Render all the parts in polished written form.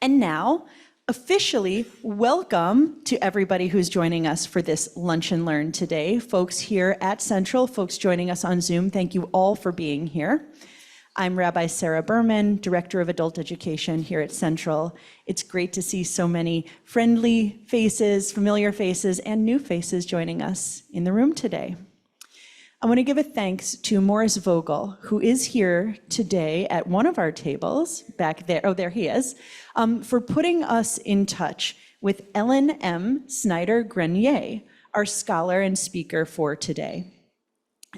And now, officially, welcome to everybody who's joining us for this Lunch and Learn today. Folks here at Central, folks joining us on Zoom, thank you all for being here. I'm Rabbi Sarah Berman, Director of Adult Education here at Central. It's great to see so many friendly faces, familiar faces, and new faces joining us in the room today. I want to give a thanks to Morris Vogel, who is here today at one of our tables, back there, oh, there he is, for putting us in touch with Ellen M. Snyder-Grenier, our scholar and speaker for today.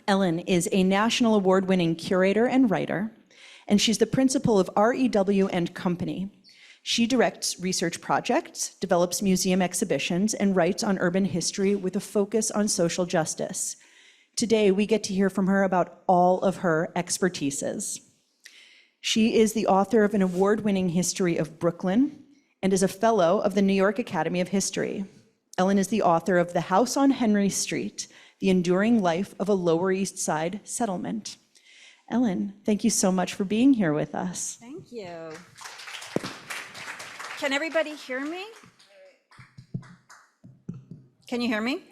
Ellen is a national award-winning curator and writer, and she's the principal of REW Co. She directs research projects, develops museum exhibitions, and writes on urban history with a focus on social justice. Today, we get to hear from her about all of her expertises. She is the author of an award-winning history of Brooklyn and is a fellow of the New York Academy of History. Ellen is the author of The House on Henry Street, The Enduring Life of a Lower East Side Settlement. Ellen, thank you so much for being here with us. Thank you. Can everybody hear me? Can you hear me?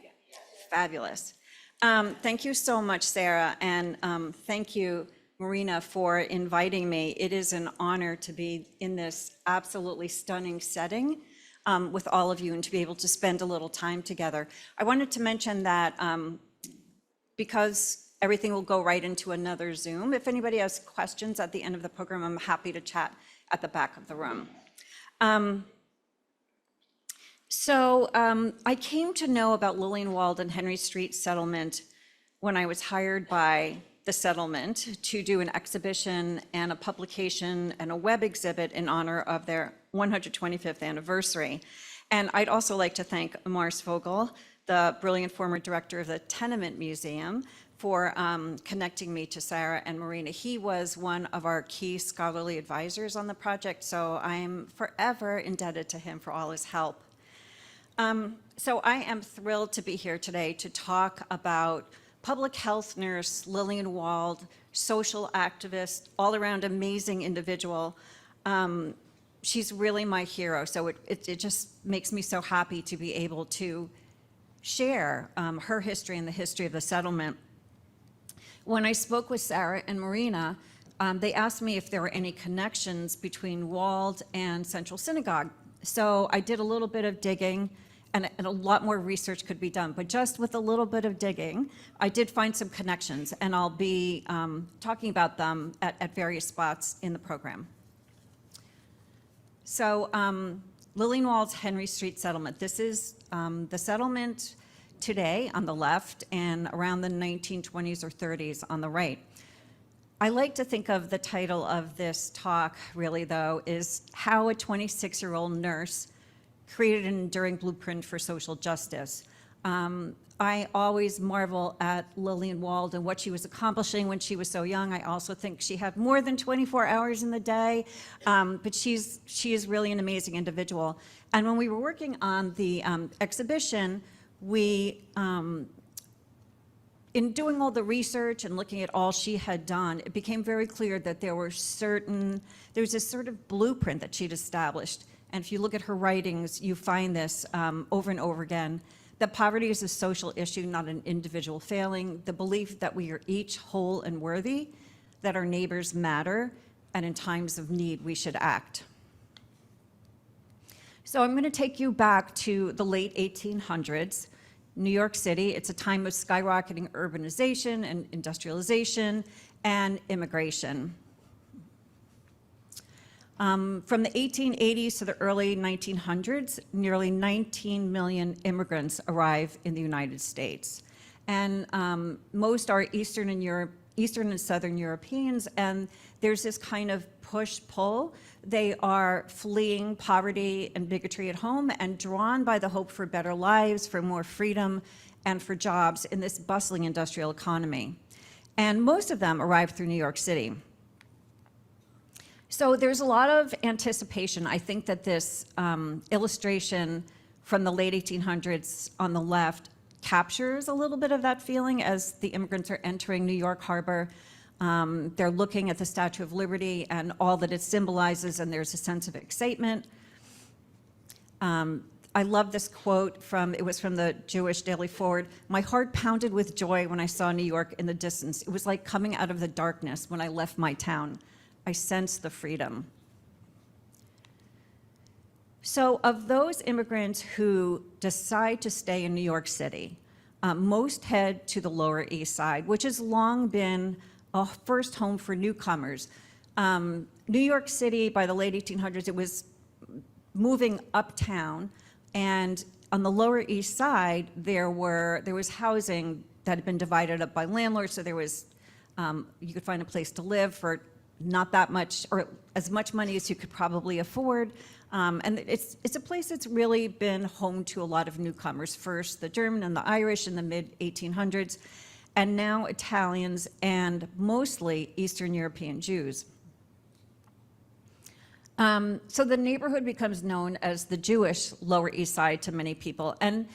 Fabulous. Thank you so much, Sarah, and thank you, Marina, for inviting me. It is an honor to be in this absolutely stunning setting with all of you and to be able to spend a little time together. I wanted to mention that because everything will go right into another Zoom, if anybody has questions at the end of the program, I'm happy to chat at the back of the room. I came to know about Lillian Wald and Henry Street settlement when I was hired by the settlement to do an exhibition and a publication and a web exhibit in honor of their 125th anniversary. And I'd also like to thank Morris Vogel, the brilliant former director of the Tenement Museum, for connecting me to Sarah and Marina. He was one of our key scholarly advisors on the project, so I'm forever indebted to him for all his help. So I am thrilled to be here today to talk about public health nurse Lillian Wald, social activist, all-around amazing individual. She's really my hero, so it just makes me so happy to be able to share her history and the history of the settlement. When I spoke with Sarah and Marina, they asked me if there were any connections between Wald and Central Synagogue. So I did a little bit of digging, and a lot more research could be done, but just with a little bit of digging, I did find some connections, and I'll be talking about them at various spots in the program. So Lillian Wald's Henry Street settlement. This is the settlement today on the left and around the 1920s or 30s on the right. I like to think of the title of this talk, really, though, is How a 26-Year-Old Nurse Created an Enduring Blueprint for Social Justice. I always marvel at Lillian Wald and what she was accomplishing when she was so young. I also think she had more than 24 hours in the day, but she is really an amazing individual. And when we were working on the exhibition, we in doing all the research and looking at all she had done, it became very clear that there was this sort of blueprint that she'd established. And if you look at her writings, you find this over and over again, that poverty is a social issue, not an individual failing, the belief that we are each whole and worthy, that our neighbors matter, and in times of need, we should act. So I'm going to take you back to the late 1800s. New York City, it's a time of skyrocketing urbanization and industrialization and immigration. From the 1880s to the early 1900s, nearly 19 million immigrants arrive in the United States. And most are Eastern and Southern Europeans, and there's this kind of push-pull. They are fleeing poverty and bigotry at home and drawn by the hope for better lives, for more freedom, and for jobs in this bustling industrial economy. And most of them arrive through New York City. So there's a lot of anticipation. I think that this illustration from the late 1800s on the left captures a little bit of that feeling as the immigrants are entering New York Harbor. They're looking at the Statue of Liberty and all that it symbolizes, and there's a sense of excitement. I love this quote it was from the Jewish Daily Forward. "My heart pounded with joy when I saw New York in the distance. It was like coming out of the darkness when I left my town. I sensed the freedom." So of those immigrants who decide to stay in New York City, most head to the Lower East Side, which has long been a first home for newcomers. New York City, by the late 1800s, it was moving uptown, and on the Lower East Side, there was housing that had been divided up by landlords, so there was, you could find a place to live for not that much, or as much money as you could probably afford. And it's a place that's really been home to a lot of newcomers, first the German and the Irish in the mid-1800s, and now Italians and mostly Eastern European Jews. So the neighborhood becomes known as the Jewish Lower East Side to many people. And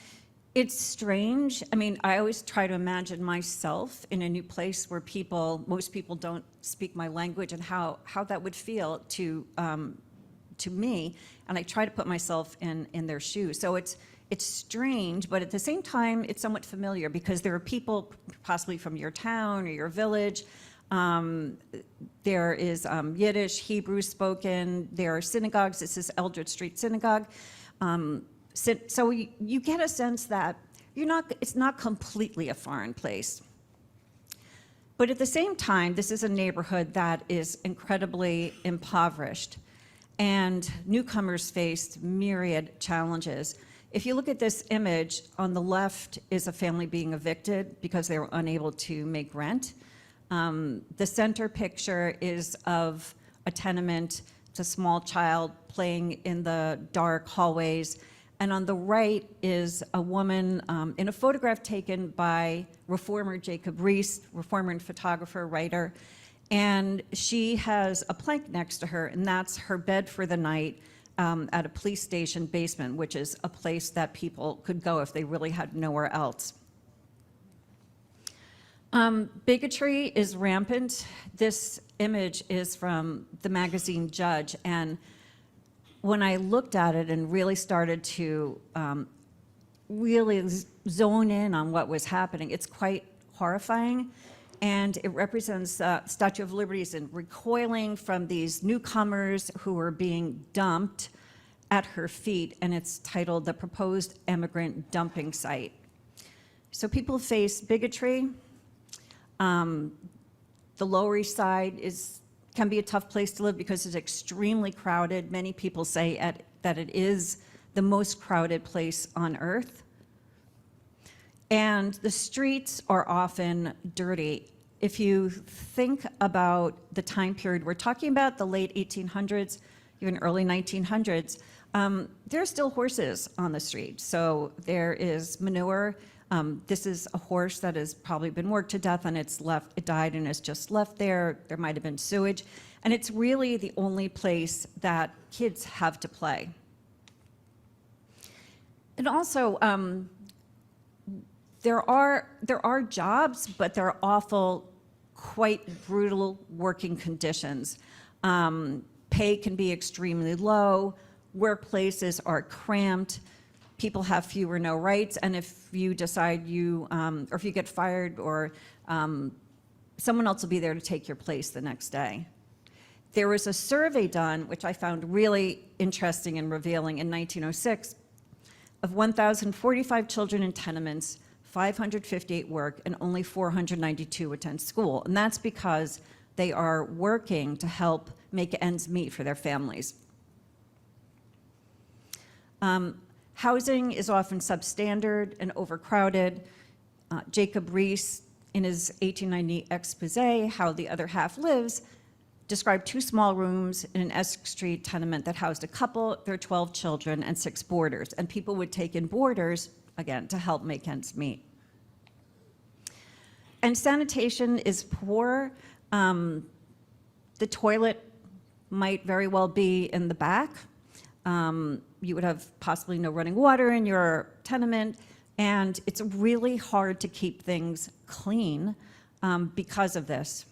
it's strange. I mean, I always try to imagine myself in a new place where most people don't speak my language, and how that would feel to me. And I try to put myself in their shoes. So it's strange, but at the same time, it's somewhat familiar, because there are people possibly from your town or your village. There is Yiddish, Hebrew spoken. There are synagogues. This is Eldred Street Synagogue. So you get a sense that it's not completely a foreign place. But at the same time, this is a neighborhood that is incredibly impoverished, and newcomers faced myriad challenges. If you look at this image, on the left is a family being evicted because they were unable to make rent. The center picture is of a tenement. It's a small child playing in the dark hallways. And on the right is a woman in a photograph taken by reformer Jacob Riis, reformer and photographer, writer. And she has a plank next to her, and that's her bed for the night at a police station basement, which is a place that people could go if they really had nowhere else. Bigotry is rampant. This image is from the magazine Judge, and when I looked at it and really started to really zone in on what was happening, it's quite horrifying. And it represents Statue of Liberties and recoiling from these newcomers who were being dumped at her feet, and it's titled "The Proposed Immigrant Dumping Site." So people face bigotry. The Lower East Side can be a tough place to live because it's extremely crowded. Many people say that it is the most crowded place on earth. And the streets are often dirty. If you think about the time period we're talking about, the late 1800s, even early 1900s, there are still horses on the street. So there is manure. This is a horse that has probably been worked to death, and it died and is just left there. There might have been sewage. And it's really the only place that kids have to play. And also, there are jobs, but there are awful, quite brutal working conditions. Pay can be extremely low. Workplaces are cramped. People have few or no rights, and if you decide or if you get fired, or someone else will be there to take your place the next day. There was a survey done, which I found really interesting and revealing, in 1906, of 1,045 children in tenements. 558 work, and only 492 attend school. And that's because they are working to help make ends meet for their families. Housing is often substandard and overcrowded. Jacob Riis, in his 1890 expose, How the Other Half Lives, described 2 small rooms in an Essex Street tenement that housed a couple, their 12 children, and 6 boarders. And people would take in boarders, again, to help make ends meet. And sanitation is poor. The toilet might very well be in the back. You would have possibly no running water in your tenement, and it's really hard to keep things clean because of this.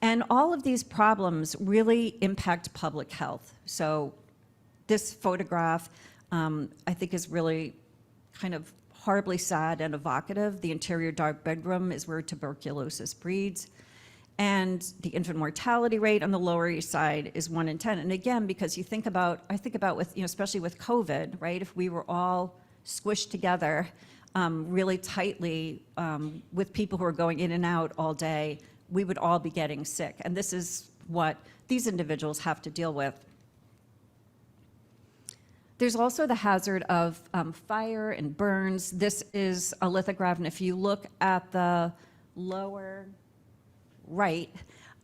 And all of these problems really impact public health. So This photograph, I think, is really kind of horribly sad and evocative. The interior dark bedroom is where tuberculosis breeds. And the infant mortality rate on the Lower East Side is 1 in 10. And again, because I think about with, especially with COVID, right? If we were all squished together really tightly with people who are going in and out all day, we would all be getting sick. And this is what these individuals have to deal with. There's also the hazard of fire and burns. This is a lithograph, and if you look at the lower right,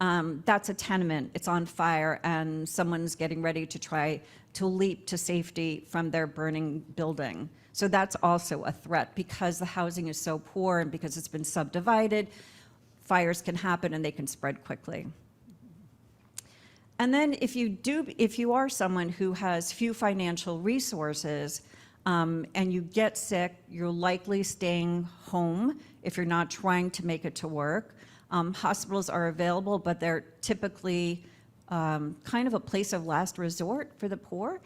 that's a tenement. It's on fire, and someone's getting ready to try to leap to safety from their burning building. So that's also a threat because the housing is so poor and because it's been subdivided, fires can happen and they can spread quickly. And then if you are someone who has few financial resources and you get sick, you're likely staying home if you're not trying to make it to work. Hospitals are available, but they're typically kind of a place of last resort for the poor.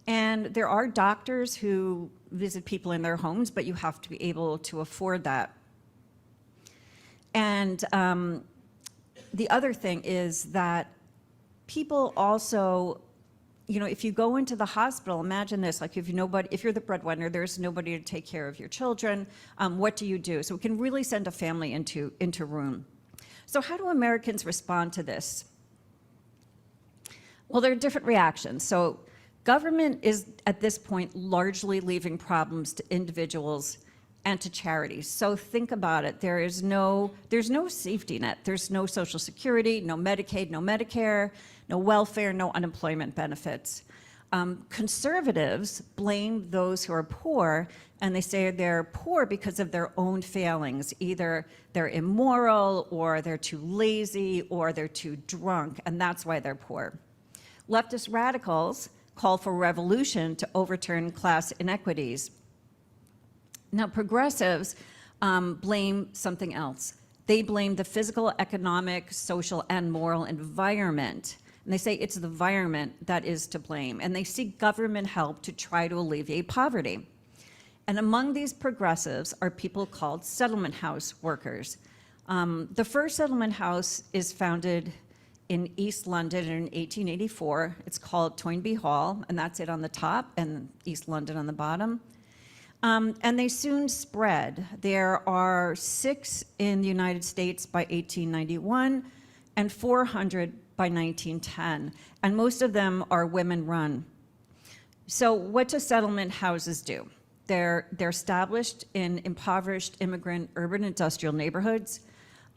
And there are doctors who visit people in their homes, but you have to be able to afford that. And the other thing is that people also, if you go into the hospital, imagine this, like if you're the breadwinner, there's nobody to take care of your children, what do you do? So it can really send a family into ruin. So how do Americans respond to this? Well, there are different reactions. So government is, at this point, largely leaving problems to individuals and to charities. So think about it. There's no safety net. There's no Social Security, no Medicaid, no Medicare, no welfare, no unemployment benefits. Conservatives blame those who are poor, and they say they're poor because of their own failings. Either they're immoral, or they're too lazy, or they're too drunk, and that's why they're poor. Leftist radicals call for revolution to overturn class inequities. Now, progressives blame something else. They blame the physical, economic, social, and moral environment. And they say it's the environment that is to blame. And they seek government help to try to alleviate poverty. And among these progressives are people called settlement house workers. The first settlement house is founded in East London in 1884. It's called Toynbee Hall, and that's it on the top, and East London on the bottom. And they soon spread. There are 6 in the United States by 1891 and 400 by 1910, and most of them are women-run. So what do settlement houses do? They're established in impoverished immigrant urban industrial neighborhoods.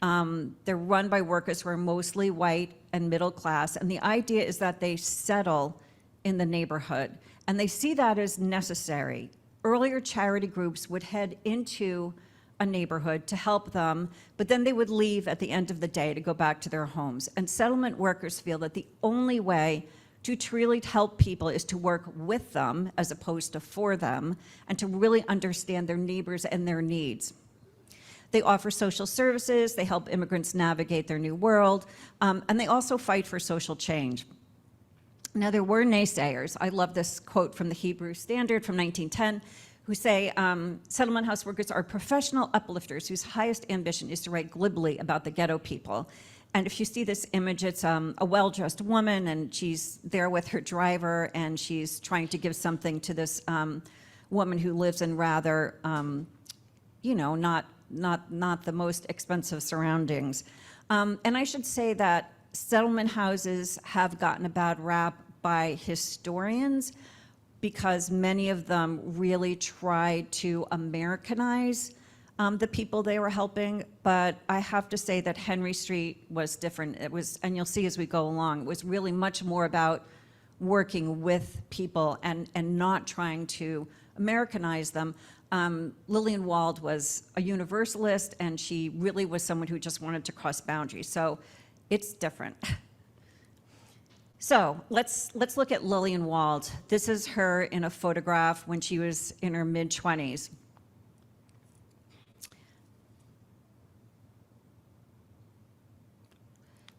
They're run by workers who are mostly white and middle class, and the idea is that they settle in the neighborhood, and they see that as necessary. Earlier charity groups would head into a neighborhood to help them, but then they would leave at the end of the day to go back to their homes. And settlement workers feel that the only way to truly help people is to work with them as opposed to for them, and to really understand their neighbors and their needs. They offer social services, they help immigrants navigate their new world, and they also fight for social change. Now, there were naysayers. I love this quote from the Hebrew Standard from 1910, who say, settlement house workers are professional uplifters whose highest ambition is to write glibly about the ghetto people. And if you see this image, it's a well-dressed woman, and she's there with her driver, and she's trying to give something to this woman who lives in rather, not the most expensive surroundings. And I should say that settlement houses have gotten a bad rap by historians because many of them really tried to Americanize the people they were helping. But I have to say that Henry Street was different. It was, and you'll see as we go along, it was really much more about working with people and not trying to Americanize them. Lillian Wald was a universalist, and she really was someone who just wanted to cross boundaries. So it's different. So let's look at Lillian Wald. This is her in a photograph when she was in her mid-20s.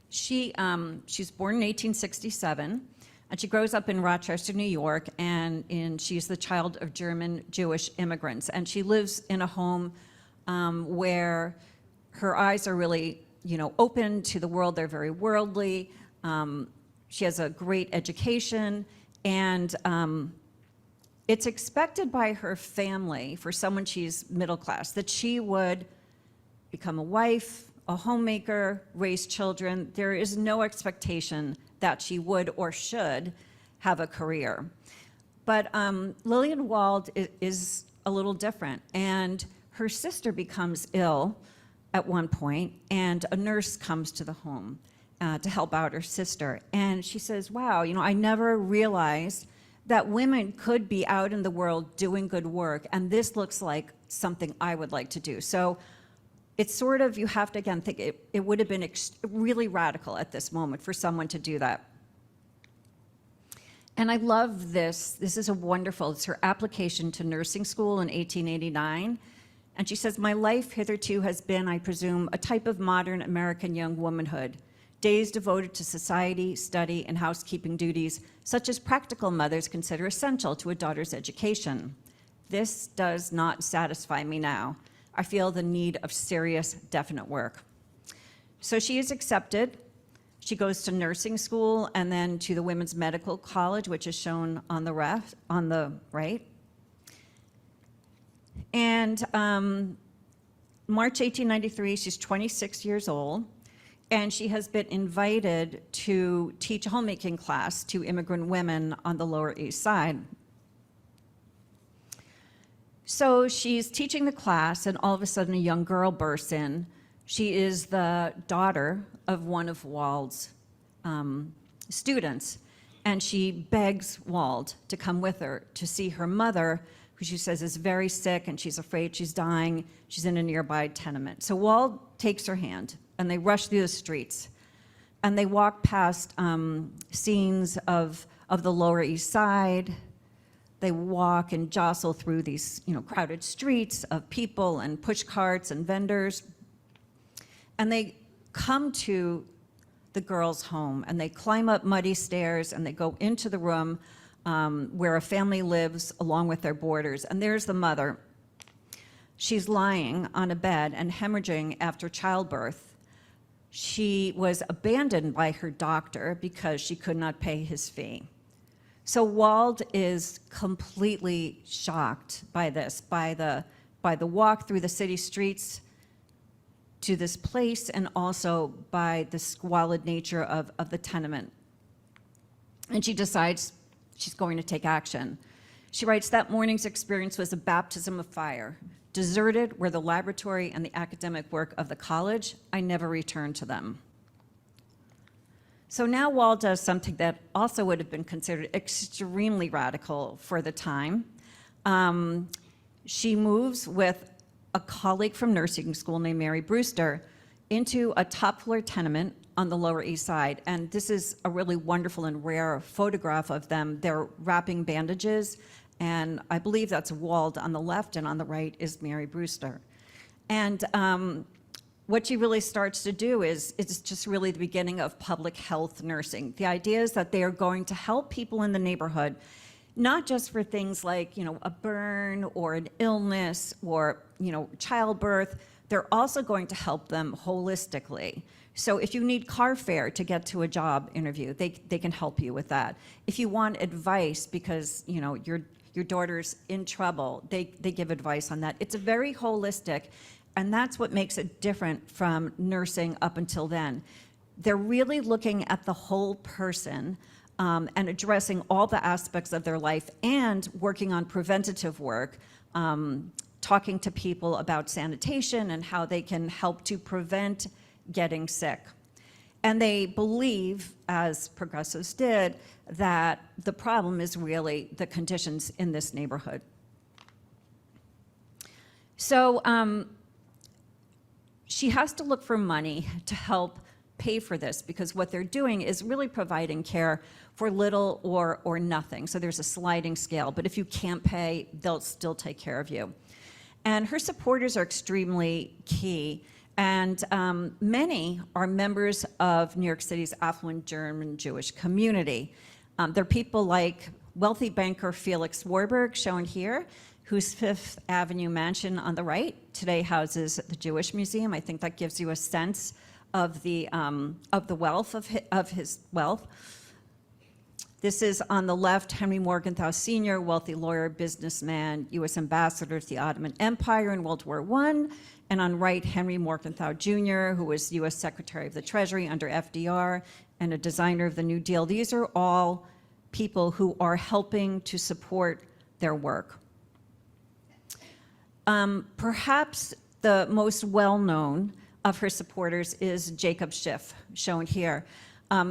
She's born in 1867, And she grows up in Rochester, New York, and she's the child of German Jewish immigrants. And she lives in a home where her eyes are really, open to the world. They're very worldly. She has a great education, and it's expected by her family, for someone she's middle class, that she would become a wife, a homemaker, raise children. There is no expectation that she would or should have a career. But Lillian Wald is a little different, and her sister becomes ill at one point, and a nurse comes to the home to help out her sister. And she says, wow, I never realized that women could be out in the world doing good work, and this looks like something I would like to do. So it's sort of, you have to, again, think it would have been really radical at this moment for someone to do that. And I love this. This is it's her application to nursing school in 1889. And she says, my life hitherto has been, I presume, a type of modern American young womanhood, days devoted to society, study, and housekeeping duties, such as practical mothers consider essential to a daughter's education. This does not satisfy me now. I feel the need of serious, definite work. So she is accepted. She goes to nursing school and then to the Women's Medical College, which is shown on the right. And March 1893, she's 26 years old, and she has been invited to teach a homemaking class to immigrant women on the Lower East Side. So she's teaching the class, and all of a sudden a young girl bursts in. She is the daughter of one of Wald's students, and she begs Wald to come with her to see her mother, who she says is very sick, and she's afraid she's dying. She's in a nearby tenement. So Wald takes her hand, and they rush through the streets, and they walk past scenes of the Lower East Side. They walk and jostle through these, crowded streets of people and push carts and vendors. And they come to the girl's home, and they climb up muddy stairs, and they go into the room where a family lives along with their boarders. And there's the mother. She's lying on a bed and hemorrhaging after childbirth. She was abandoned by her doctor because she could not pay his fee. So Wald is completely shocked by this, by the walk through the city streets to this place, and also by the squalid nature of the tenement. And she decides she's going to take action. She writes, that morning's experience was a baptism of fire. Deserted were the laboratory and the academic work of the college. I never returned to them. So now Wald does something that also would have been considered extremely radical for the time. She moves with a colleague from nursing school named Mary Brewster into a top floor tenement on the Lower East Side. And this is a really wonderful and rare photograph of them. They're wrapping bandages, and I believe that's Wald on the left, and on the right is Mary Brewster. And what she really starts to do is, it's just really the beginning of public health nursing. The idea is that they are going to help people in the neighborhood, not just for things like, a burn or an illness or, childbirth. They're also going to help them holistically. So if you need car fare to get to a job interview, they can help you with that. If you want advice because, your daughter's in trouble, they give advice on that. It's a very holistic, and that's what makes it different from nursing up until then. They're really looking at the whole person and addressing all the aspects of their life, and working on preventative work, talking to people about sanitation and how they can help to prevent getting sick. And they believe, as progressives did, that the problem is really the conditions in this neighborhood. So she has to look for money to help pay for this, because what they're doing is really providing care for little or nothing. So there's a sliding scale, but if you can't pay, they'll still take care of you. And her supporters are extremely key, and many are members of New York City's affluent German Jewish community. There are people like wealthy banker Felix Warburg, shown here, whose Fifth Avenue mansion on the right today houses the Jewish Museum. I think that gives you a sense of the wealth of his wealth. This is on the left, Henry Morgenthau Sr., wealthy lawyer, businessman, U.S. ambassador to the Ottoman Empire in World War I. And on right, Henry Morgenthau Jr., who was U.S. Secretary of the Treasury under FDR and a designer of the New Deal. These are all people who are helping to support their work. Perhaps the most well-known of her supporters is Jacob Schiff, shown here.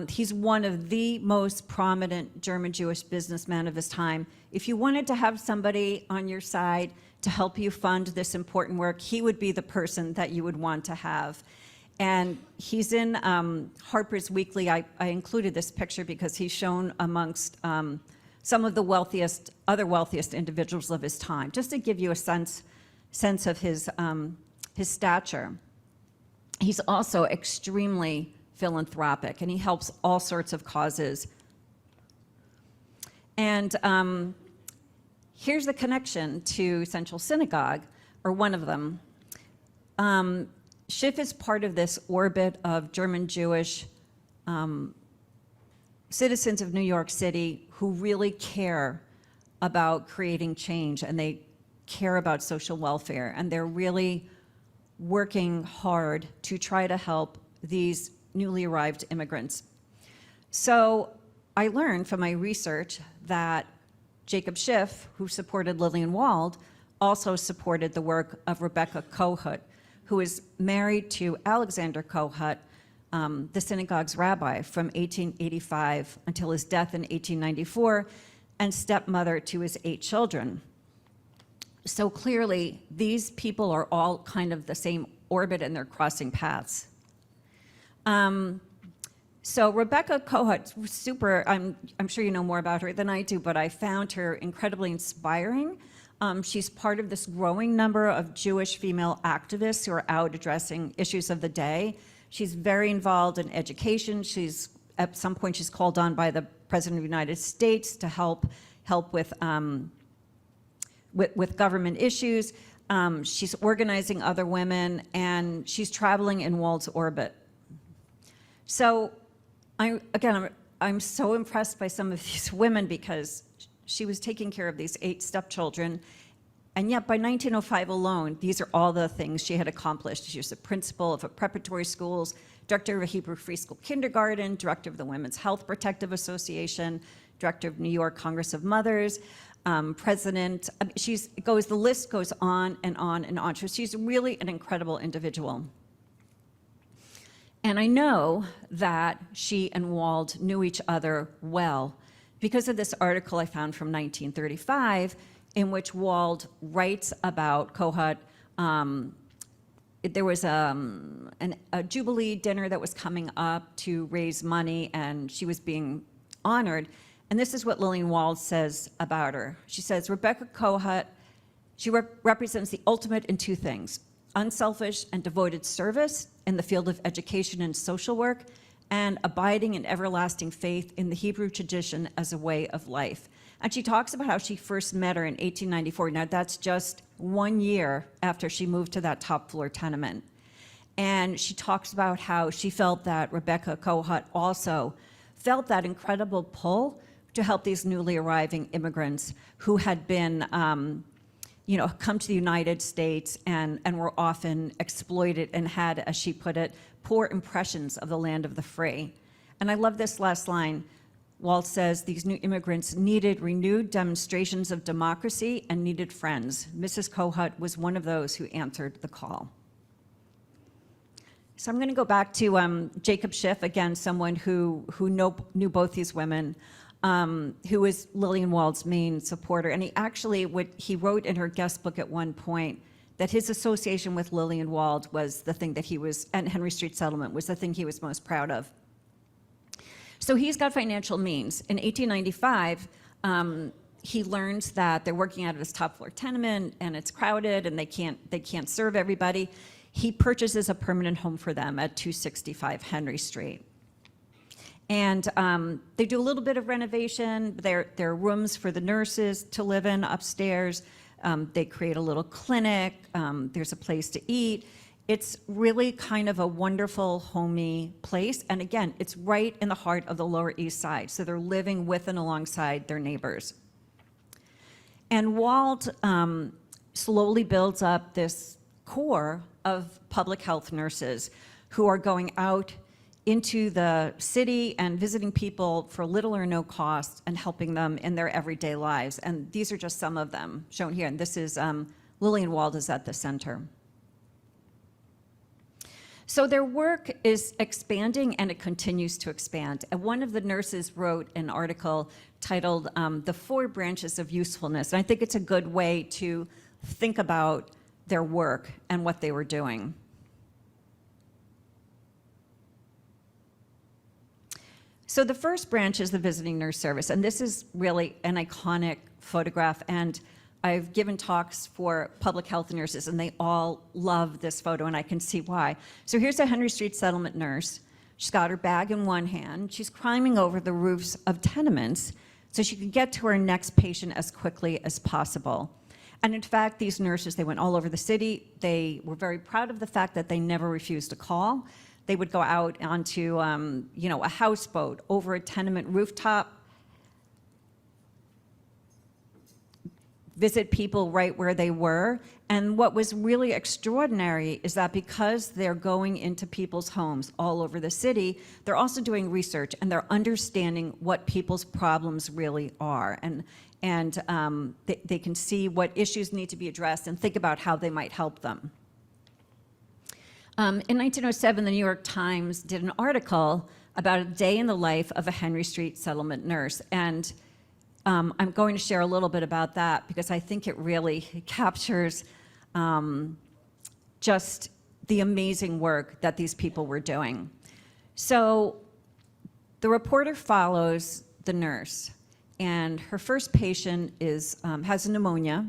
He's one of the most prominent German Jewish businessmen of his time. If you wanted to have somebody on your side to help you fund this important work, he would be the person that you would want to have. And he's in Harper's Weekly. I included this picture because he's shown amongst some of the other wealthiest individuals of his time, just to give you a sense of his stature. He's also extremely philanthropic, and he helps all sorts of causes. And here's the connection to Central Synagogue, or one of them. Schiff is part of this orbit of German Jewish citizens of New York City who really care about creating change, and they care about social welfare, and they're really working hard to try to help these newly arrived immigrants. So I learned from my research that Jacob Schiff, who supported Lillian Wald, also supported the work of Rebekah Kohut, who is married to Alexander Kohut, the synagogue's rabbi from 1885 until his death in 1894, and stepmother to his 8 children. So clearly, these people are all kind of the same orbit, and they're crossing paths. So Rebekah Kohut, super, I'm sure you know more about her than I do, but I found her incredibly inspiring. She's part of this growing number of Jewish female activists who are out addressing issues of the day. She's very involved in education. At some point, she's called on by the President of the United States to help with government issues. She's organizing other women, and she's traveling in Wald's orbit. So, I'm so impressed by some of these women because she was taking care of these 8 stepchildren, and yet by 1905 alone, these are all the things she had accomplished. She was the principal of a preparatory schools, director of a Hebrew free school kindergarten, director of the Women's Health Protective Association, director of New York Congress of Mothers, president. The list goes on and on and on. So she's really an incredible individual. And I know that she and Wald knew each other well because of this article I found from 1935 in which Wald writes about Kohut. There was a Jubilee dinner that was coming up to raise money, and she was being honored. And this is what Lillian Wald says about her. She says, Rebekah Kohut, she represents the ultimate in 2 things: unselfish and devoted service in the field of education and social work, and abiding and everlasting faith in the Hebrew tradition as a way of life. And she talks about how she first met her in 1894. Now, that's just 1 year after she moved to that top floor tenement. And she talks about how she felt that Rebekah Kohut also felt that incredible pull to help these newly arriving immigrants who had been come to the United States and were often exploited and had, as she put it, poor impressions of the land of the free. And I love this last line. Walt says these new immigrants needed renewed demonstrations of democracy and needed friends. Mrs. Kohut was one of those who answered the call. So I'm going to go back to Jacob Schiff, again, someone who knew both these women, who was Lillian Wald's main supporter. And he wrote in her guest book at one point that his association with Lillian Wald was the thing that and Henry Street Settlement was the thing he was most proud of. So he's got financial means. In 1895, he learns that they're working out of his top floor tenement and it's crowded and they can't serve everybody. He purchases a permanent home for them at 265 Henry Street. And they do a little bit of renovation. There are rooms for the nurses to live in upstairs. They create a little clinic. There's a place to eat. It's really kind of a wonderful, homey place. And again, it's right in the heart of the Lower East Side. So they're living with and alongside their neighbors. And Wald slowly builds up this core of public health nurses who are going out into the city and visiting people for little or no cost and helping them in their everyday lives. And these are just some of them shown here. And this is, Lillian Wald is at the center. So their work is expanding and it continues to expand. And one of the nurses wrote an article titled The 4 Branches of Usefulness. And I think it's a good way to think about their work and what they were doing. So the first branch is the visiting nurse service, and this is really an iconic photograph, and I've given talks for public health nurses, and they all love this photo, and I can see why. So here's a Henry Street settlement nurse. She's got her bag in one hand. She's climbing over the roofs of tenements so she can get to her next patient as quickly as possible. And in fact, these nurses, they went all over the city. They were very proud of the fact that they never refused a call. They would go out onto, a houseboat, over a tenement rooftop, visit people right where they were. And what was really extraordinary is that because they're going into people's homes all over the city, they're also doing research and they're understanding what people's problems really are. And they can see what issues need to be addressed and think about how they might help them. In 1907, the New York Times did an article about a day in the life of a Henry Street settlement nurse. And I'm going to share a little bit about that because I think it really captures just the amazing work that these people were doing. So the reporter follows the nurse, and her first patient has pneumonia,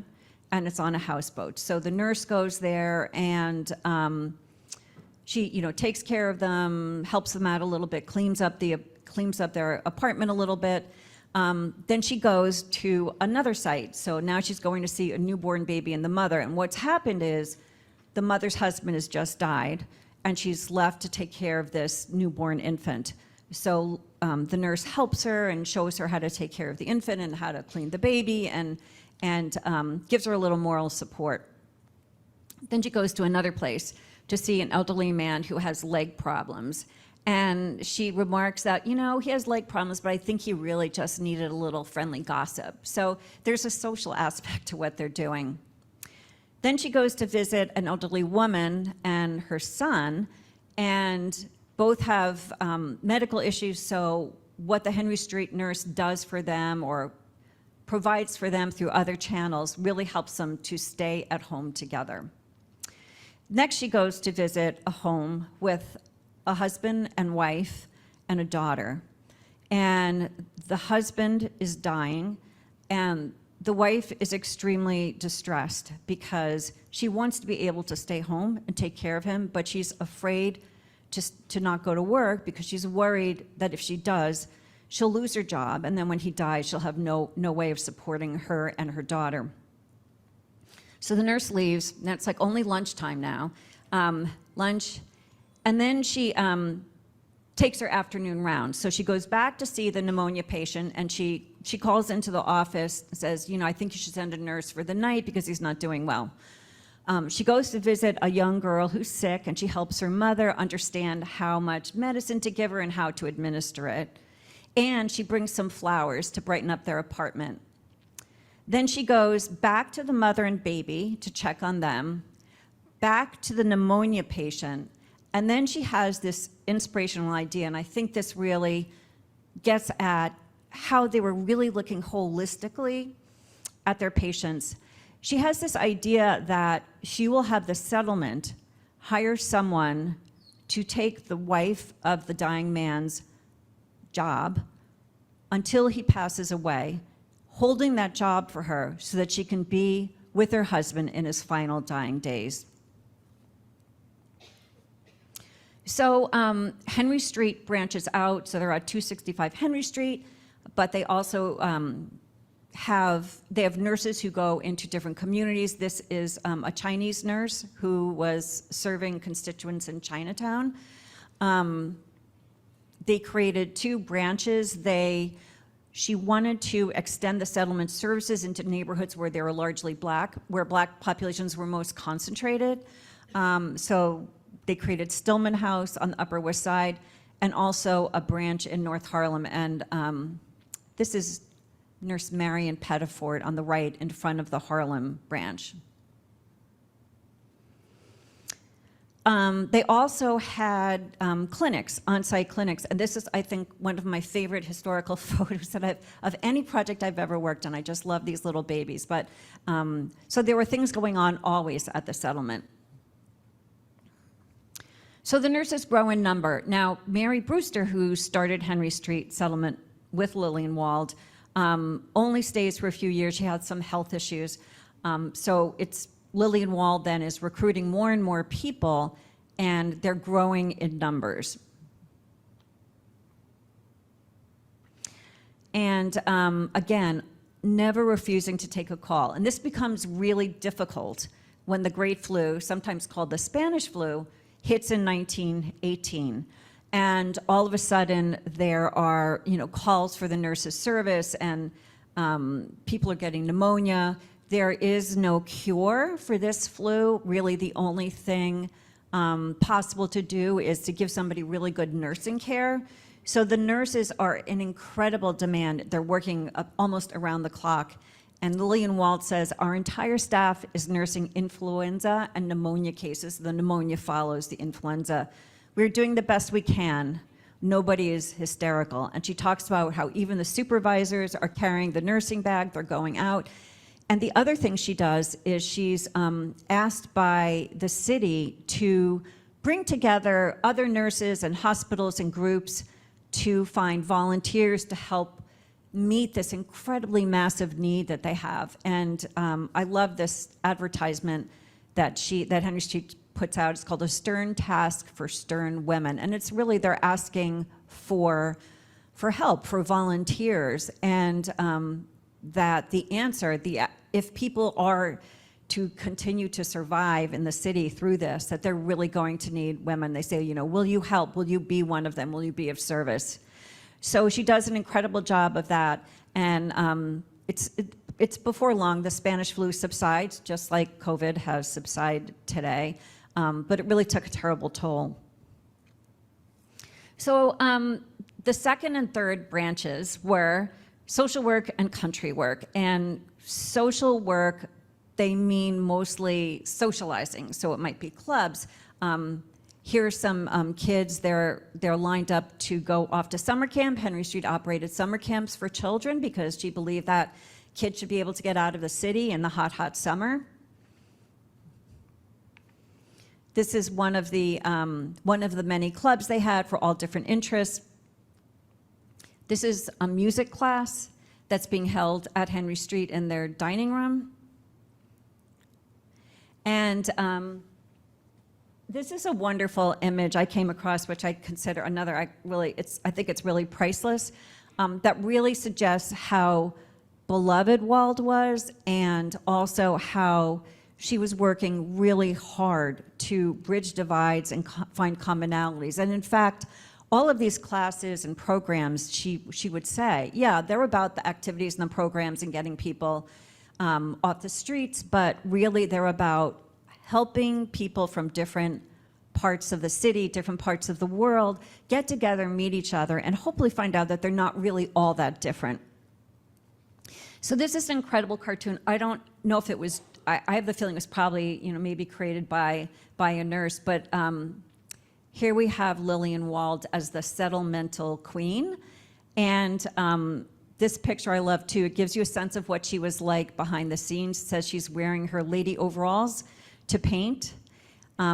and it's on a houseboat. So the nurse goes there and she, takes care of them, helps them out a little bit, cleans up their apartment a little bit. Then she goes to another site. So now she's going to see a newborn baby and the mother. And what's happened is the mother's husband has just died, and she's left to take care of this newborn infant. So the nurse helps her and shows her how to take care of the infant and how to clean the baby and gives her a little moral support. Then she goes to another place to see an elderly man who has leg problems. And she remarks that, he has leg problems, but I think he really just needed a little friendly gossip. So there's a social aspect to what they're doing. Then she goes to visit an elderly woman and her son, and both have medical issues, so what the Henry Street nurse does for them or provides for them through other channels really helps them to stay at home together. Next, she goes to visit a home with a husband and wife and a daughter. And the husband is dying, and the wife is extremely distressed because she wants to be able to stay home and take care of him, but she's afraid to not go to work because she's worried that if she does, she'll lose her job, and then when he dies, she'll have no way of supporting her and her daughter. So the nurse leaves, and it's like only lunchtime now, lunch, and then she takes her afternoon round. So she goes back to see the pneumonia patient, and she calls into the office and says, I think you should send a nurse for the night because he's not doing well. She goes to visit a young girl who's sick, and she helps her mother understand how much medicine to give her and how to administer it. And she brings some flowers to brighten up their apartment. Then she goes back to the mother and baby to check on them, back to the pneumonia patient, and then she has this inspirational idea, and I think this really gets at how they were really looking holistically at their patients. She has this idea that she will have the settlement hire someone to take the wife of the dying man's job until he passes away, holding that job for her so that she can be with her husband in his final dying days. So Henry Street branches out, so they're at 265 Henry Street, but they also have nurses who go into different communities. This is a Chinese nurse who was serving constituents in Chinatown. They created 2 branches. She wanted to extend the settlement services into neighborhoods where they were largely black, where black populations were most concentrated. So they created Stillman House on the Upper West Side and also a branch in North Harlem. And this is Nurse Marion Pettiford on the right in front of the Harlem branch. They also had clinics, on-site clinics, and this is, I think, one of my favorite historical photos that of any project I've ever worked on. I just love these little babies. But so there were things going on always at the settlement. So the nurses grow in number. Now, Mary Brewster, who started Henry Street Settlement with Lillian Wald, only stays for a few years. She had some health issues. So it's Lillian Wald then is recruiting more and more people, and they're growing in numbers. And again, never refusing to take a call. And this becomes really difficult when the Great Flu, sometimes called the Spanish flu, hits in 1918. And all of a sudden, there are calls for the nurses' service, and people are getting pneumonia. There is no cure for this flu. Really, the only thing possible to do is to give somebody really good nursing care. So the nurses are in incredible demand. They're working almost around the clock. And Lillian Wald says, our entire staff is nursing influenza and pneumonia cases. The pneumonia follows the influenza. We're doing the best we can. Nobody is hysterical. And she talks about how even the supervisors are carrying the nursing bag. They're going out. And the other thing she does is she's asked by the city to bring together other nurses and hospitals and groups to find volunteers to help meet this incredibly massive need that they have. And I love this advertisement that Henry Street puts out. It's called A Stern Task for Stern Women. And it's really, they're asking for help, for volunteers. And that the answer, if people are to continue to survive in the city through this, that they're really going to need women. They say, will you help? Will you be one of them? Will you be of service? So she does an incredible job of that. And it's before long, the Spanish flu subsides, just like COVID has subsided today. But it really took a terrible toll. So the second and third branches were social work and country work. And social work, they mean mostly socializing. So it might be clubs. Here are some kids, they're lined up to go off to summer camp. Henry Street operated summer camps for children because she believed that kids should be able to get out of the city in the hot, hot summer. This is one of the many clubs they had for all different interests. This is a music class that's being held at Henry Street in their dining room. And this is a wonderful image I came across, which I consider another, I think it's really priceless, that really suggests how beloved Wald was, and also how she was working really hard to bridge divides and find commonalities. And in fact, all of these classes and programs, she would say, yeah, they're about the activities and the programs and getting people off the streets, but really they're about helping people from different parts of the city, different parts of the world, get together, meet each other, and hopefully find out that they're not really all that different. So this is an incredible cartoon. I don't know if it was, I have the feeling it was probably, maybe created by a nurse, but here we have Lillian Wald as the settlemental queen. And this picture I love too. It gives you a sense of what she was like behind the scenes. It says she's wearing her lady overalls to paint.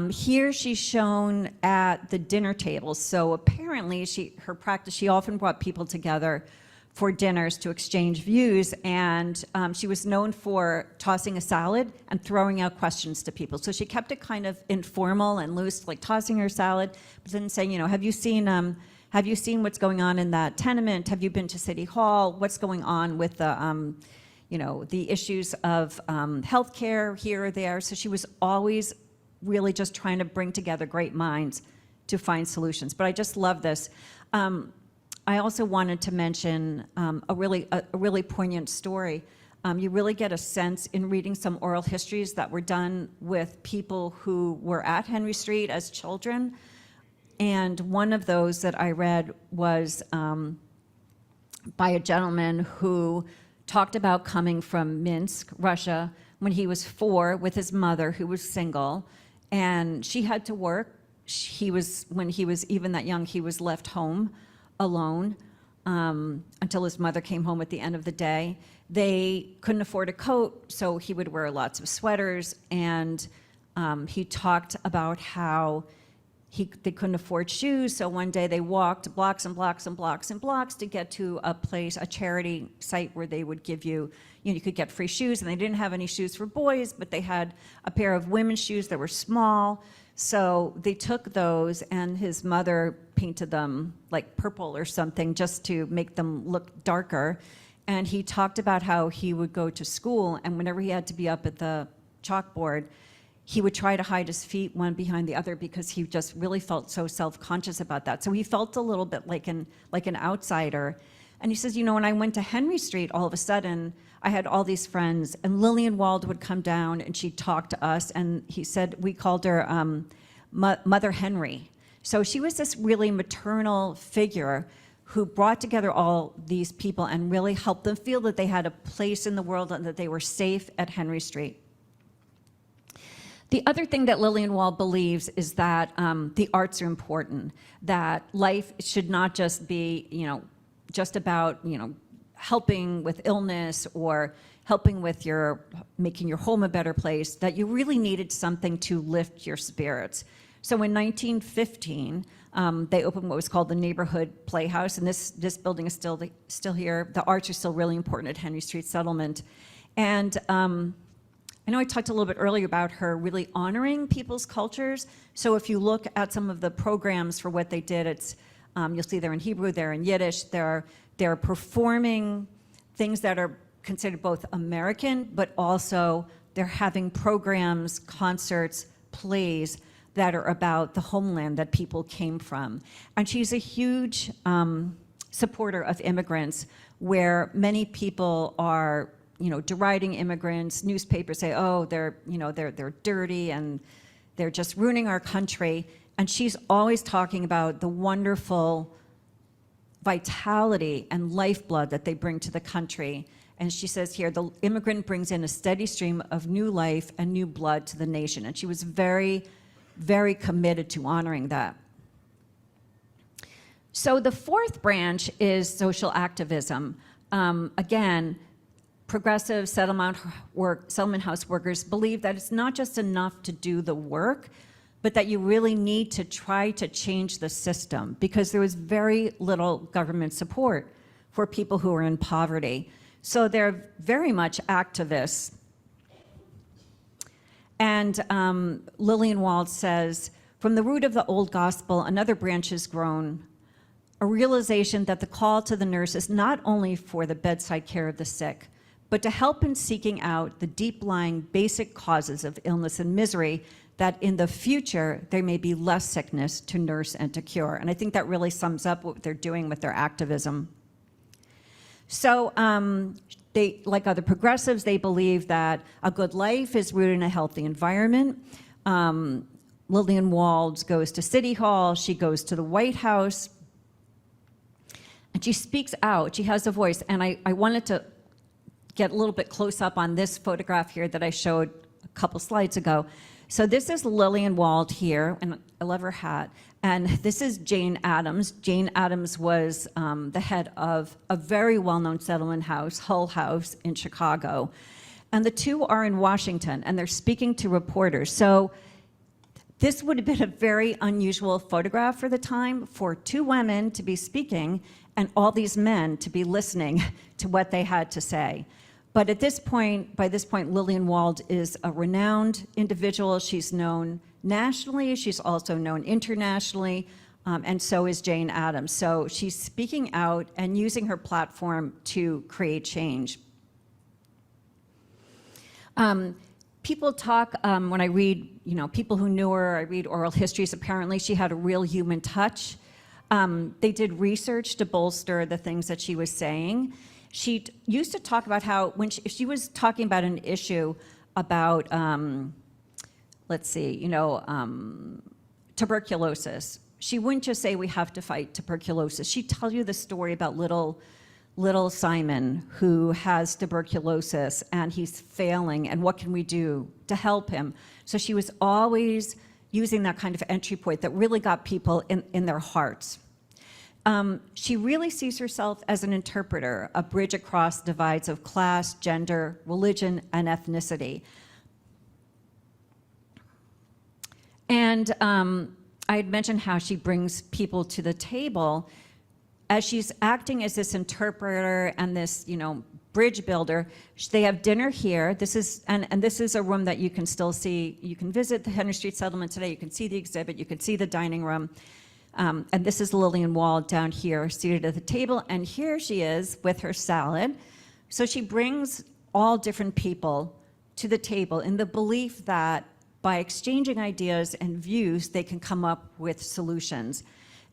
Here she's shown at the dinner table. So apparently her practice, she often brought people together for dinners to exchange views, and she was known for tossing a salad and throwing out questions to people. So she kept it kind of informal and loose, like tossing her salad, but then saying, have you seen what's going on in that tenement? Have you been to City Hall? What's going on with the, the issues of healthcare here or there? So she was always really just trying to bring together great minds to find solutions. But I just love this. I also wanted to mention a really poignant story. You really get a sense in reading some oral histories that were done with people who were at Henry Street as children. And one of those that I read was by a gentleman who talked about coming from Minsk, Russia, when he was 4 with his mother, who was single, and she had to work. When he was even that young, he was left home alone until his mother came home at the end of the day. They couldn't afford a coat, so he would wear lots of sweaters, and he talked about how they couldn't afford shoes, so one day they walked blocks and blocks and blocks and blocks to get to a place, a charity site where they would give you, you could get free shoes, and they didn't have any shoes for boys, but they had a pair of women's shoes that were small. So they took those, and his mother painted them like purple or something just to make them look darker. And he talked about how he would go to school, and whenever he had to be up at the chalkboard, he would try to hide his feet one behind the other because he just really felt so self-conscious about that. So he felt a little bit like an outsider. And he says, when I went to Henry Street, all of a sudden, I had all these friends, and Lillian Wald would come down and she'd talk to us, and he said we called her Mother Henry. So she was this really maternal figure who brought together all these people and really helped them feel that they had a place in the world and that they were safe at Henry Street. The other thing that Lillian Wald believes is that the arts are important, that life should not just be, just about, helping with illness or helping with making your home a better place, that you really needed something to lift your spirits. So in 1915, they opened what was called the Neighborhood Playhouse, and this building is still here. The arts are still really important at Henry Street Settlement. And I know I talked a little bit earlier about her really honoring people's cultures. So if you look at some of the programs for what they did, it's you'll see they're in Hebrew, they're in Yiddish, they're performing things that are considered both American, but also they're having programs, concerts, plays that are about the homeland that people came from. And she's a huge supporter of immigrants, where many people are deriding immigrants. Newspapers say, oh, they're dirty and they're just ruining our country. And she's always talking about the wonderful vitality and lifeblood that they bring to the country. And she says here, the immigrant brings in a steady stream of new life and new blood to the nation. And she was very, very committed to honoring that. So the fourth branch is social activism. Again, progressive settlement house workers believe that it's not just enough to do the work, but that you really need to try to change the system, because there was very little government support for people who are in poverty. So they're very much activists. And Lillian Wald says, from the root of the old gospel, another branch has grown, a realization that the call to the nurse is not only for the bedside care of the sick, but to help in seeking out the deep-lying basic causes of illness and misery, that in the future there may be less sickness to nurse and to cure. And I think that really sums up what they're doing with their activism. So they, like other progressives, they believe that a good life is rooted in a healthy environment. Lillian Wald goes to City Hall, she goes to the White House, and she speaks out, she has a voice. And I wanted to get a little bit close up on this photograph here that I showed a couple slides ago. So this is Lillian Wald here, and I love her hat. And this is Jane Addams. Jane Addams was the head of a very well-known settlement house, Hull House in Chicago. And the two are in Washington, and they're speaking to reporters. So This would have been a very unusual photograph for the time, for two women to be speaking and all these men to be listening to what they had to say. But at this point, by this point, Lillian Wald is a renowned individual. She's known nationally, she's also known internationally, and so is Jane Addams. So she's speaking out and using her platform to create change. People talk, when I read, people who knew her, I read oral histories, apparently she had a real human touch. They did research to bolster the things that she was saying. She used to talk about how, when she was talking about an issue about, tuberculosis, she wouldn't just say we have to fight tuberculosis. She'd tell you the story about little Simon, who has tuberculosis and he's failing, and what can we do to help him? So she was always using that kind of entry point that really got people in their hearts. She really sees herself as an interpreter, a bridge across divides of class, gender, religion, and ethnicity. And I had mentioned how she brings people to the table. As she's acting as this interpreter and this, bridge builder, they have dinner here. This is a room that you can still see. You can visit the Henry Street Settlement today. You can see the exhibit. You can see the dining room. And this is Lillian Wald down here, seated at the table. And here she is with her salad. So she brings all different people to the table in the belief that by exchanging ideas and views, they can come up with solutions.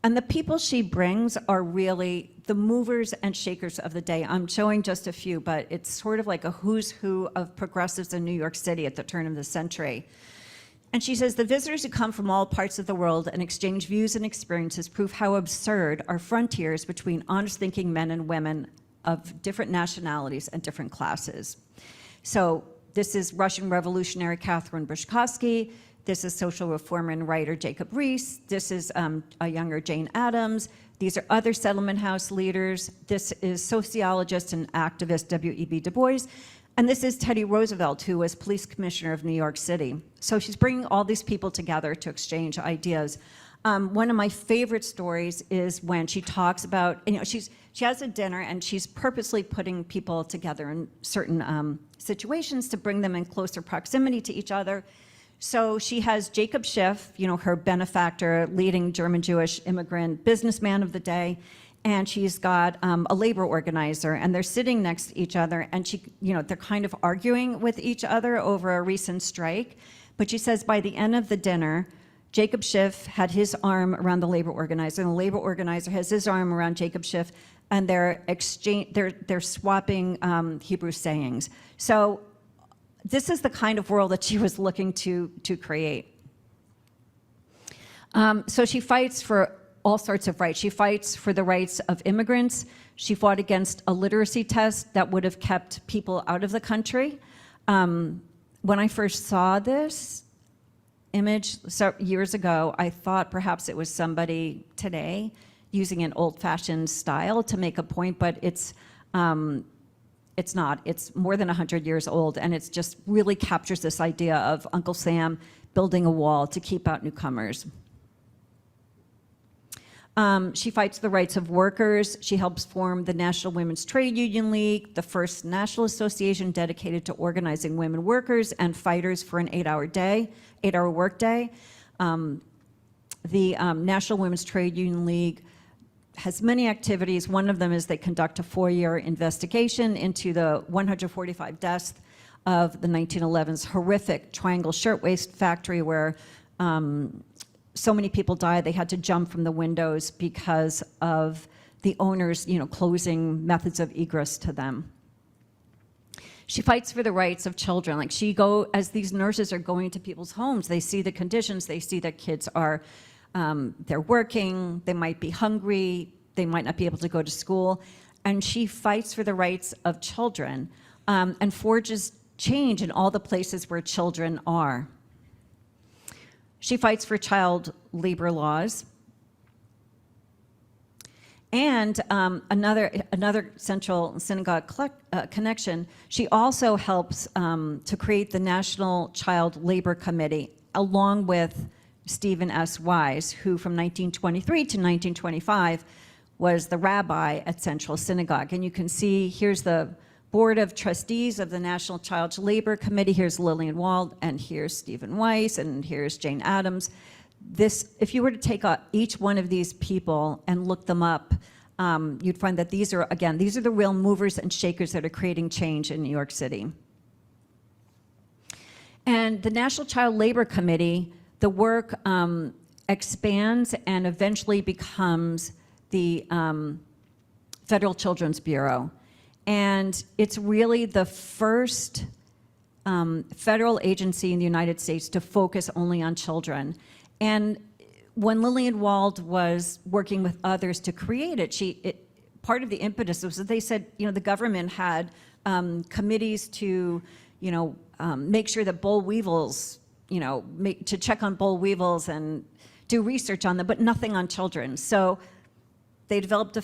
And the people she brings are really the movers and shakers of the day. I'm showing just a few, but it's sort of like a who's who of progressives in New York City at the turn of the century. And she says, the visitors who come from all parts of the world and exchange views and experiences prove how absurd are frontiers between honest thinking men and women of different nationalities and different classes. So this is Russian revolutionary Catherine Brushkovsky. This is social reformer and writer Jacob Riis. This is a younger Jane Addams. These are other settlement house leaders. This is sociologist and activist W.E.B. Du Bois. And this is Teddy Roosevelt, who was police commissioner of New York City. So she's bringing all these people together to exchange ideas. One of my favorite stories is when she talks about, she has a dinner and she's purposely putting people together in certain situations to bring them in closer proximity to each other. So she has Jacob Schiff, her benefactor, leading German-Jewish immigrant businessman of the day, and she's got a labor organizer, and they're sitting next to each other, and they're kind of arguing with each other over a recent strike. But she says by the end of the dinner, Jacob Schiff had his arm around the labor organizer, and the labor organizer has his arm around Jacob Schiff, and they're swapping Hebrew sayings. So this is the kind of world that she was looking to create. So she fights for all sorts of rights. She fights for the rights of immigrants. She fought against a literacy test that would have kept people out of the country. When I first saw this image years ago, I thought perhaps it was somebody today using an old-fashioned style to make a point, but it's not. It's more than 100 years old, and it just really captures this idea of Uncle Sam building a wall to keep out newcomers. She fights the rights of workers. She helps form the National Women's Trade Union League, the first national association dedicated to organizing women workers and fighters for an 8-hour workday. The National Women's Trade Union League has many activities. One of them is they conduct a 4-year investigation into the 145 deaths of the 1911's horrific Triangle Shirtwaist Factory, where so many people died they had to jump from the windows because of the owners, closing methods of egress to them. She fights for the rights of children. As these nurses are going to people's homes, they see the conditions, they see that kids are they're working, they might be hungry, they might not be able to go to school, and she fights for the rights of children and forges change in all the places where children are. She fights for child labor laws. And another central synagogue connection, she also helps to create the National Child Labor Committee, along with Stephen S. Wise, who from 1923 to 1925 was the rabbi at Central Synagogue. And you can see here's the Board of Trustees of the National Child Labor Committee. Here's Lillian Wald, and here's Stephen Weiss, and here's Jane Addams. This, if you were to take each one of these people and look them up, you'd find that these are the real movers and shakers that are creating change in New York City. And the National Child Labor Committee, the work expands and eventually becomes the Federal Children's Bureau. And it's really the first federal agency in the United States to focus only on children. And when Lillian Wald was working with others to create it, part of the impetus was that they said, the government had committees to, make sure that boll weevils, to check on boll weevils and do research on them, but nothing on children. So they developed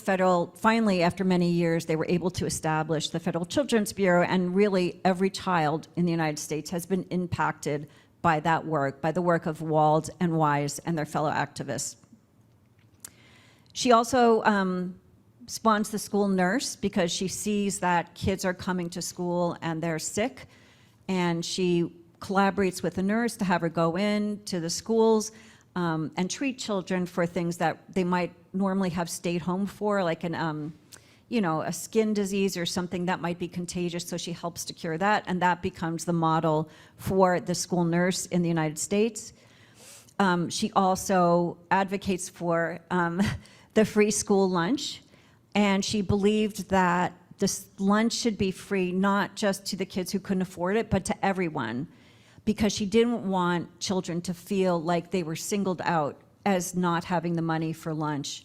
finally, after many years, they were able to establish the Federal Children's Bureau, and really every child in the United States has been impacted by that work, by the work of Wald and Wise and their fellow activists. She also spawns the school nurse because she sees that kids are coming to school and they're sick, and she collaborates with a nurse to have her go in to the schools and treat children for things that they might normally have stayed home for, like a skin disease or something that might be contagious, so she helps to cure that, and that becomes the model for the school nurse in the United States. She also advocates for the free school lunch, and she believed that this lunch should be free not just to the kids who couldn't afford it, but to everyone, because she didn't want children to feel like they were singled out as not having the money for lunch.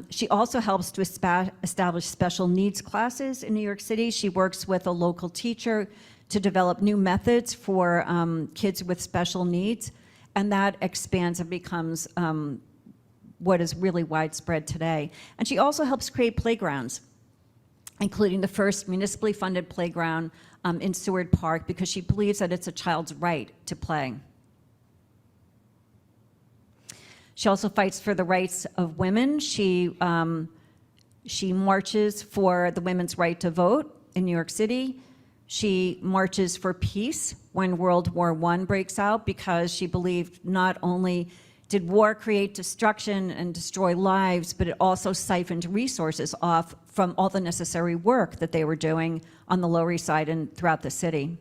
She also helps to establish special needs classes in New York City. She works with a local teacher to develop new methods for kids with special needs, and that expands and becomes what is really widespread today. And she also helps create playgrounds, including the first municipally funded playground in Seward Park, because she believes that it's a child's right to play. She also fights for the rights of women. She marches for the women's right to vote in New York City. She marches for peace when World War I breaks out, because she believed not only did war create destruction and destroy lives, but it also siphoned resources off from all the necessary work that they were doing on the Lower East Side and throughout the city.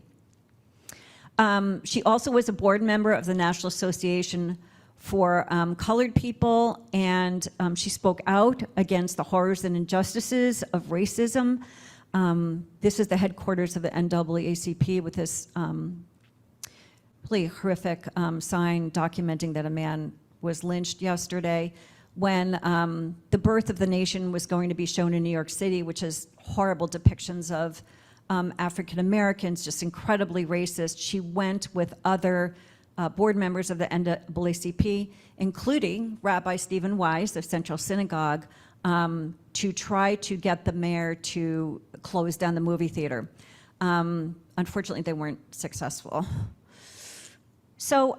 She also was a board member of the National Association for Colored People, and she spoke out against the horrors and injustices of racism. This is the headquarters of the NAACP with this really horrific sign documenting that a man was lynched yesterday when the birth of the nation was going to be shown in New York City, which is horrible depictions of African Americans, just incredibly racist. She went with other board members of the NAACP, including Rabbi Stephen Weiss of Central Synagogue, to try to get the mayor to close down the movie theater. Unfortunately, they weren't successful. So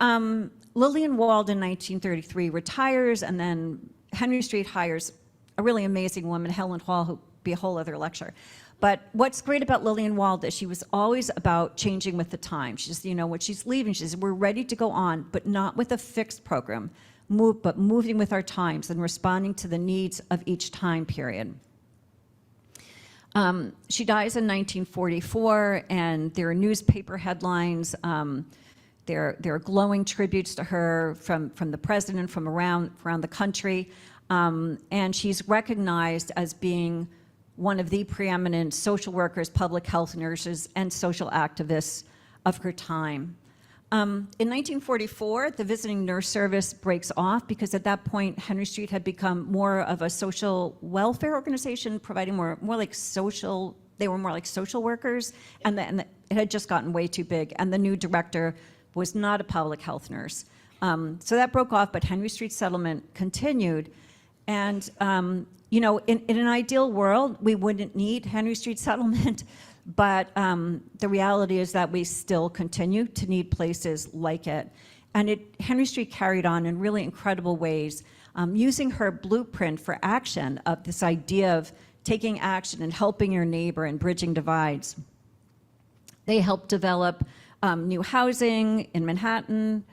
Lillian Wald in 1933 retires, and then Henry Street hires a really amazing woman, Helen Hall, who'll be a whole other lecture. But what's great about Lillian Wald is she was always about changing with the time. She just, when she's leaving, she says, we're ready to go on, but not with a fixed program, but moving with our times and responding to the needs of each time period. She dies in 1944, and there are newspaper headlines. There are glowing tributes to her from the president, from around the country. And she's recognized as being one of the preeminent social workers, public health nurses, and social activists of her time. In 1944, the visiting nurse service breaks off because at that point, Henry Street had become more of a social welfare organization, providing more like social, they were more like social workers, and it had just gotten way too big, and the new director was not a public health nurse. So that broke off, but Henry Street settlement continued. And in an ideal world, we wouldn't need Henry Street settlement, but the reality is that we still continue to need places like it. And Henry Street carried on in really incredible ways, using her blueprint for action of this idea of taking action and helping your neighbor and bridging divides. They helped develop new housing in Manhattan.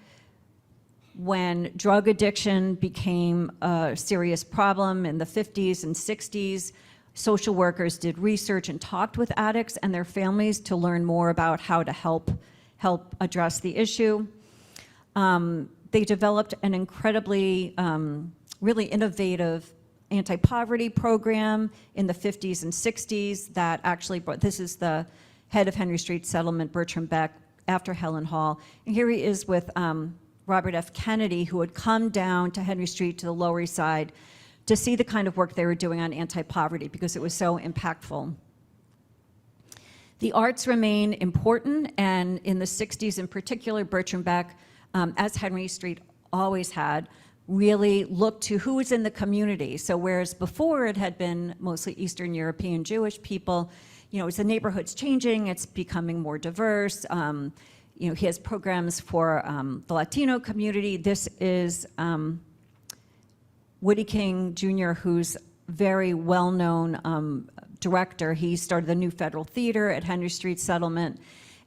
When drug addiction became a serious problem in the 50s and 60s, social workers did research and talked with addicts and their families to learn more about how to help address the issue. They developed an incredibly, really innovative anti-poverty program in the 50s and 60s that actually brought, this is the head of Henry Street Settlement, Bertram Beck, after Helen Hall. And here he is with Robert F. Kennedy, who had come down to Henry Street to the Lower East Side to see the kind of work they were doing on anti-poverty because it was so impactful. The arts remain important, and in the 60s in particular, Bertram Beck, as Henry Street always had, really looked to who was in the community. So whereas before it had been mostly Eastern European Jewish people, as the neighborhood's changing, it's becoming more diverse. He has programs for the Latino community. This is Woody King Jr., who's very well-known director. He started the New Federal Theater at Henry Street Settlement,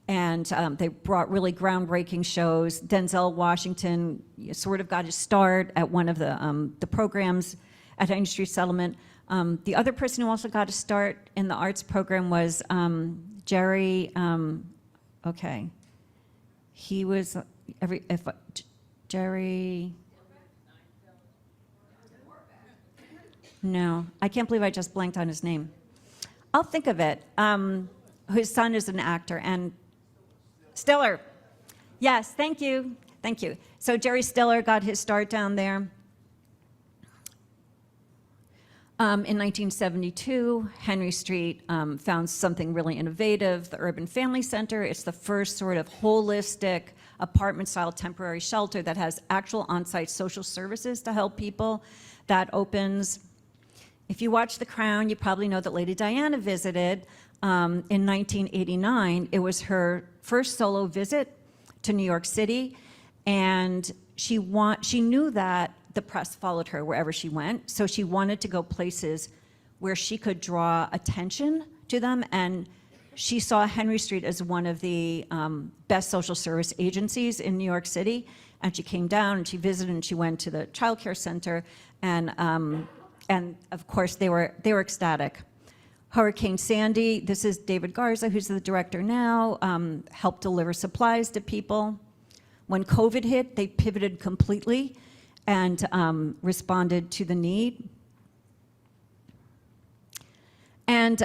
and they brought really groundbreaking shows. Denzel Washington sort of got his start at one of the programs at Henry Street Settlement. The other person who also got a start in the arts program was Jerry, he was Jerry. No, I can't believe I just blanked on his name. I'll think of it. His son is an actor, and Stiller. Yes, thank you. Thank you. So Jerry Stiller got his start down there. In 1972, Henry Street found something really innovative, the Urban Family Center. It's the first sort of holistic apartment-style temporary shelter that has actual on-site social services to help people. That opens. If you watch The Crown, you probably know that Lady Diana visited in 1989. It was her first solo visit to New York City, and she knew that the press followed her wherever she went, so she wanted to go places where she could draw attention to them, and she saw Henry Street as one of the best social service agencies in New York City, and she came down and she visited and she went to the child care center, and of course they were ecstatic. Hurricane Sandy, this is David Garza, who's the director now, helped deliver supplies to people. When COVID hit, they pivoted completely and responded to the need. And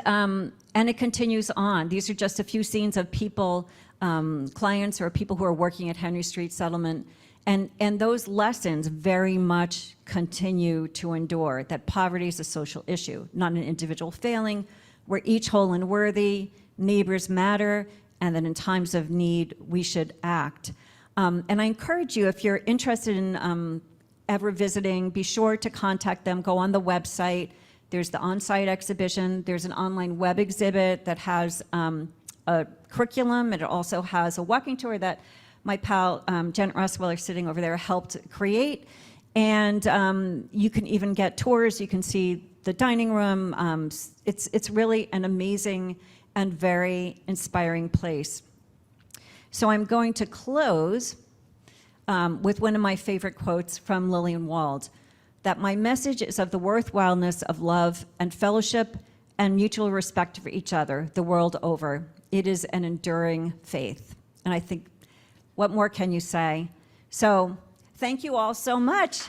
it continues on. These are just a few scenes of people, clients or people who are working at Henry Street Settlement. And those lessons very much continue to endure, that poverty is a social issue, not an individual failing. We're each whole and worthy, neighbors matter, and that in times of need, we should act. And I encourage you, if you're interested in ever visiting, be sure to contact them. Go on the website. There's the on-site exhibition. There's an online web exhibit that has a curriculum, and it also has a walking tour that my pal Janet Roswell, sitting over there, helped create. And you can even get tours. You can see the dining room. It's really an amazing and very inspiring place. So I'm going to close with one of my favorite quotes from Lillian Wald, that my message is of the worthwhileness of love and fellowship and mutual respect for each other the world over. It is an enduring faith. And I think, what more can you say? So thank you all so much.